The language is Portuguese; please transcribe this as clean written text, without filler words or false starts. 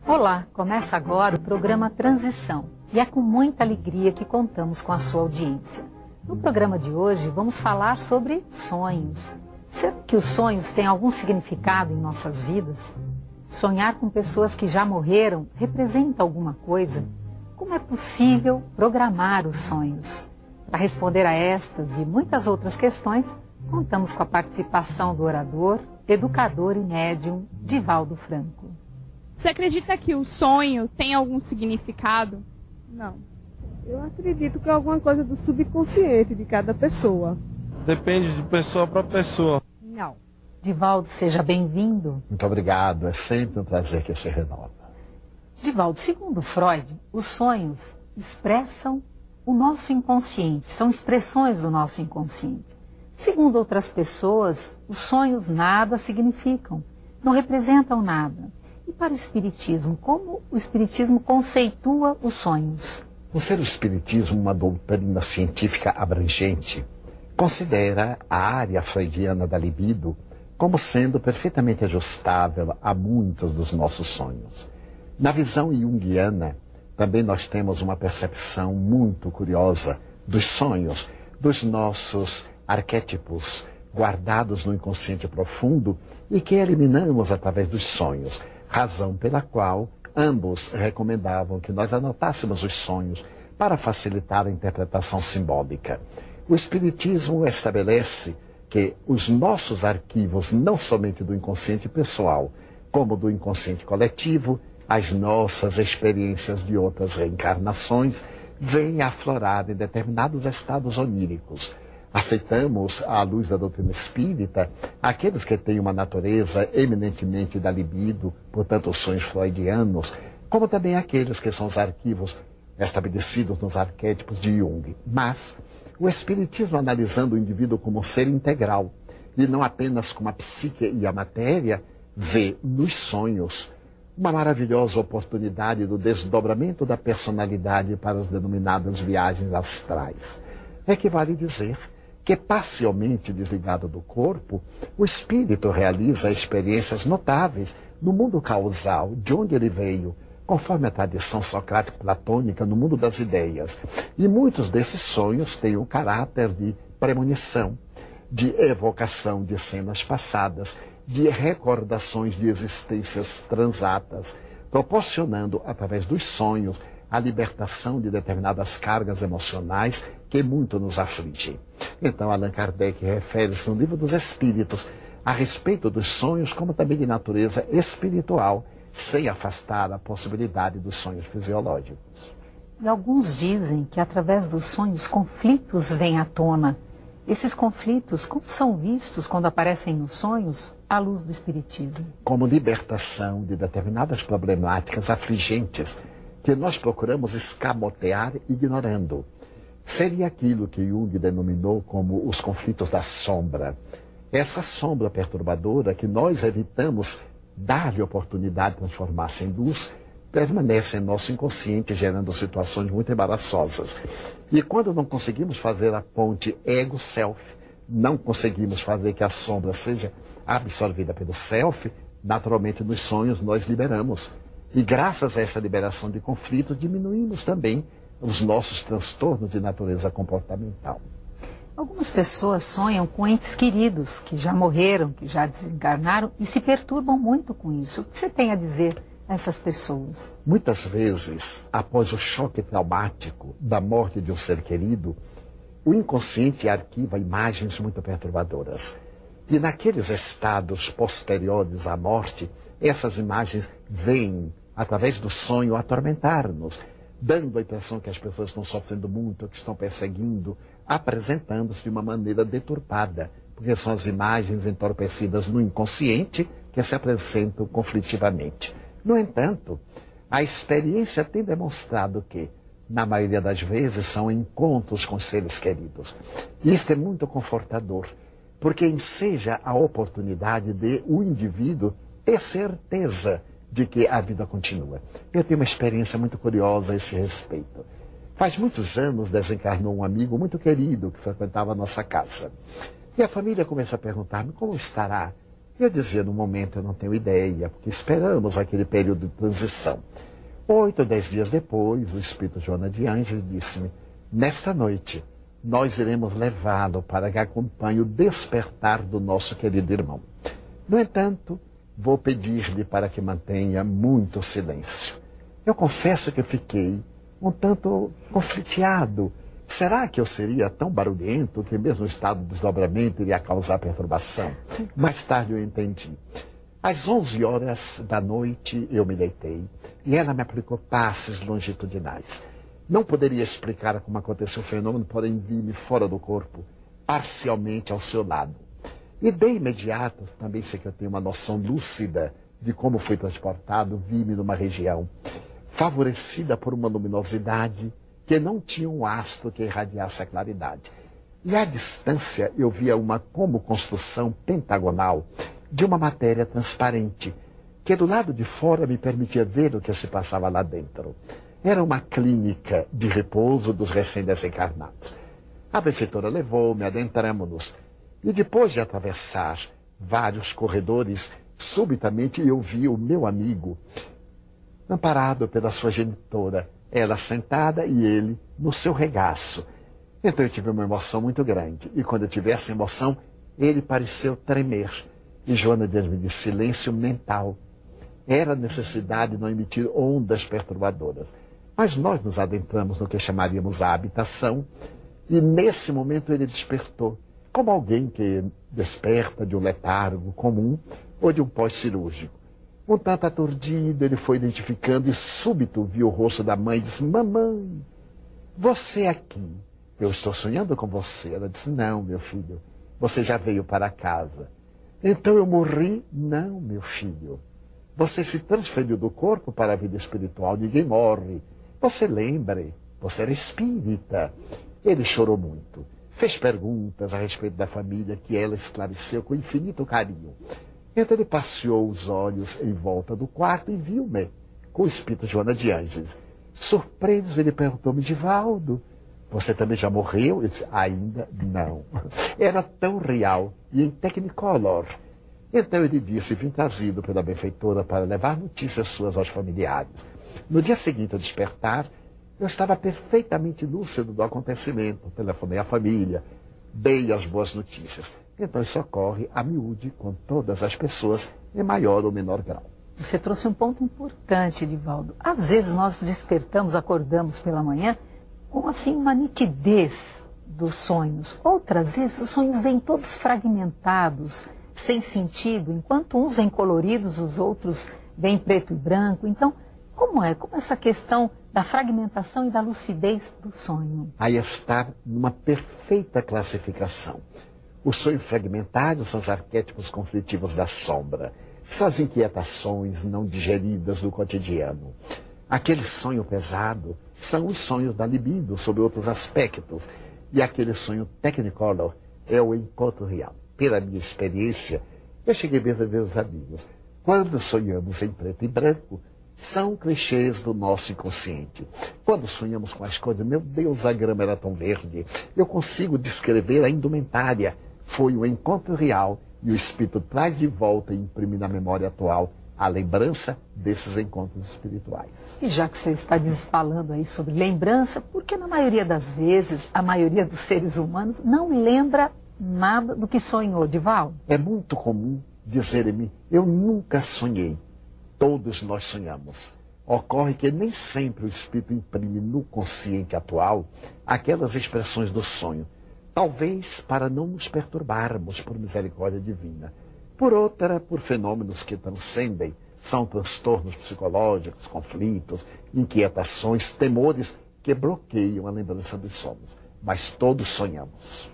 Olá, começa agora o programa Transição e é com muita alegria que contamos com a sua audiência. No programa de hoje vamos falar sobre sonhos. Será que os sonhos têm algum significado em nossas vidas? Sonhar com pessoas que já morreram representa alguma coisa? Como é possível programar os sonhos? Para responder a estas e muitas outras questões, contamos com a participação do orador, educador e médium Divaldo Franco. Você acredita que o sonho tem algum significado? Não. Eu acredito que é alguma coisa do subconsciente de cada pessoa. Depende de pessoa para pessoa. Não. Divaldo, seja bem-vindo. Muito obrigado, é sempre um prazer que se renova. Divaldo, segundo Freud, os sonhos expressam o nosso inconsciente, são expressões do nosso inconsciente. Segundo outras pessoas, os sonhos nada significam, não representam nada. E para o Espiritismo, como o Espiritismo conceitua os sonhos? Por ser o Espiritismo uma doutrina científica abrangente, considera a área freudiana da libido como sendo perfeitamente ajustável a muitos dos nossos sonhos. Na visão junguiana, também nós temos uma percepção muito curiosa dos sonhos, dos nossos arquétipos guardados no inconsciente profundo e que eliminamos através dos sonhos, razão pela qual ambos recomendavam que nós anotássemos os sonhos para facilitar a interpretação simbólica. O Espiritismo estabelece que os nossos arquivos, não somente do inconsciente pessoal, como do inconsciente coletivo, as nossas experiências de outras reencarnações, vêm aflorar em determinados estados oníricos. Aceitamos, à luz da doutrina espírita, aqueles que têm uma natureza eminentemente da libido, portanto os sonhos freudianos, como também aqueles que são os arquivos estabelecidos nos arquétipos de Jung. Mas o Espiritismo, analisando o indivíduo como um ser integral, e não apenas como a psique e a matéria, vê nos sonhos uma maravilhosa oportunidade do desdobramento da personalidade para as denominadas viagens astrais. Equivale dizer que, parcialmente desligado do corpo, o espírito realiza experiências notáveis no mundo causal, de onde ele veio, conforme a tradição socrático-platônica no mundo das ideias. E muitos desses sonhos têm o caráter de premonição, de evocação de cenas passadas, de recordações de existências transatas, proporcionando, através dos sonhos, a libertação de determinadas cargas emocionais que muito nos afligem. Então, Allan Kardec refere-se no Livro dos Espíritos a respeito dos sonhos como também de natureza espiritual, sem afastar a possibilidade dos sonhos fisiológicos. E alguns dizem que através dos sonhos conflitos vêm à tona. Esses conflitos, como são vistos quando aparecem nos sonhos, à luz do Espiritismo? Como libertação de determinadas problemáticas afligentes que nós procuramos escamotear ignorando. Seria aquilo que Jung denominou como os conflitos da sombra. Essa sombra perturbadora que nós evitamos dar-lhe oportunidade de transformar-se em luz, permanece em nosso inconsciente, gerando situações muito embaraçosas. E quando não conseguimos fazer a ponte ego-self, não conseguimos fazer que a sombra seja absorvida pelo self, naturalmente nos sonhos nós liberamos. E graças a essa liberação de conflitos, diminuímos também os nossos transtornos de natureza comportamental. Algumas pessoas sonham com entes queridos que já morreram, que já desencarnaram e se perturbam muito com isso. O que você tem a dizer a essas pessoas? Muitas vezes, após o choque traumático da morte de um ser querido, o inconsciente arquiva imagens muito perturbadoras. E naqueles estados posteriores à morte, essas imagens vêm, através do sonho, atormentar-nos, dando a impressão que as pessoas estão sofrendo muito, que estão perseguindo, apresentando-se de uma maneira deturpada, porque são as imagens entorpecidas no inconsciente que se apresentam conflitivamente. No entanto, a experiência tem demonstrado que, na maioria das vezes, são encontros com seres queridos. E isto é muito confortador, porque enseja a oportunidade de o indivíduo ter certeza de que a vida continua. Eu tenho uma experiência muito curiosa a esse respeito. Faz muitos anos desencarnou um amigo muito querido que frequentava a nossa casa. E a família começou a perguntar-me como estará. E eu dizia, no momento eu não tenho ideia, porque esperamos aquele período de transição. 8 ou 10 dias depois, o espírito Joana de Ângeles disse-me, nesta noite, nós iremos levá-lo para que acompanhe o despertar do nosso querido irmão. No entanto, vou pedir-lhe para que mantenha muito silêncio. Eu confesso que fiquei um tanto confliteado. Será que eu seria tão barulhento que mesmo o estado de desdobramento iria causar perturbação? Mais tarde eu entendi. Às 11 horas da noite eu me deitei e ela me aplicou passes longitudinais. Não poderia explicar como aconteceu o fenômeno, porém vi-me fora do corpo, parcialmente ao seu lado. E de imediato, também sei que eu tenho uma noção lúcida de como fui transportado, vi-me numa região favorecida por uma luminosidade que não tinha um astro que irradiasse a claridade. E à distância eu via uma como construção pentagonal de uma matéria transparente, que do lado de fora me permitia ver o que se passava lá dentro. Era uma clínica de repouso dos recém-desencarnados. A benfeitora levou-me, adentramos-nos, e depois de atravessar vários corredores, subitamente eu vi o meu amigo amparado pela sua genitora, ela sentada e ele no seu regaço. Então eu tive uma emoção muito grande, e quando eu tive essa emoção, ele pareceu tremer. E Joana de Ângeles me disse, silêncio mental. Era necessidade de não emitir ondas perturbadoras. Mas nós nos adentramos no que chamaríamos a habitação, e nesse momento ele despertou, como alguém que desperta de um letargo comum ou de um pós-cirúrgico. Um tanto aturdido, ele foi identificando e súbito viu o rosto da mãe e disse, mamãe, você aqui, eu estou sonhando com você. Ela disse, não, meu filho, você já veio para casa. Então eu morri? Não, meu filho. Você se transferiu do corpo para a vida espiritual, ninguém morre. Você lembre, você era espírita. Ele chorou muito, fez perguntas a respeito da família que ela esclareceu com infinito carinho. Então ele passeou os olhos em volta do quarto e viu-me com o espírito Joana de Ângeles. Surpreso, ele perguntou-me, Divaldo, você também já morreu? Eu disse, ainda não. Era tão real e em Technicolor. Então ele disse, vim trazido pela benfeitora para levar notícias suas aos familiares. No dia seguinte ao despertar, eu estava perfeitamente lúcido do acontecimento. Telefonei à família, dei as boas notícias. Então isso ocorre a miúde com todas as pessoas, em maior ou menor grau. Você trouxe um ponto importante, Divaldo. Às vezes nós despertamos, acordamos pela manhã com assim uma nitidez dos sonhos. Outras vezes os sonhos vêm todos fragmentados, sem sentido, enquanto uns vêm coloridos, os outros vêm preto e branco. Então, como é? Como essa questão da fragmentação e da lucidez do sonho? Aí está numa perfeita classificação. O sonho fragmentário são os arquétipos conflitivos da sombra. São as inquietações não digeridas do cotidiano. Aquele sonho pesado são os sonhos da libido sobre outros aspectos. E aquele sonho technicolor é o encontro real. Pela minha experiência, eu cheguei mesmo a ver os amigos. Quando sonhamos em preto e branco, são clichês do nosso inconsciente. Quando sonhamos com as cores, meu Deus, a grama era tão verde. Eu consigo descrever a indumentária. Foi um encontro real e o espírito traz de volta e imprime na memória atual a lembrança desses encontros espirituais. E já que você está falando aí sobre lembrança, porque na maioria das vezes, a maioria dos seres humanos não lembra nada do que sonhou, Divaldo? É muito comum dizerem-me, eu nunca sonhei. Todos nós sonhamos. Ocorre que nem sempre o espírito imprime no consciente atual aquelas expressões do sonho. Talvez para não nos perturbarmos por misericórdia divina. Por outra, por fenômenos que transcendem, são transtornos psicológicos, conflitos, inquietações, temores que bloqueiam a lembrança dos sonhos. Mas todos sonhamos.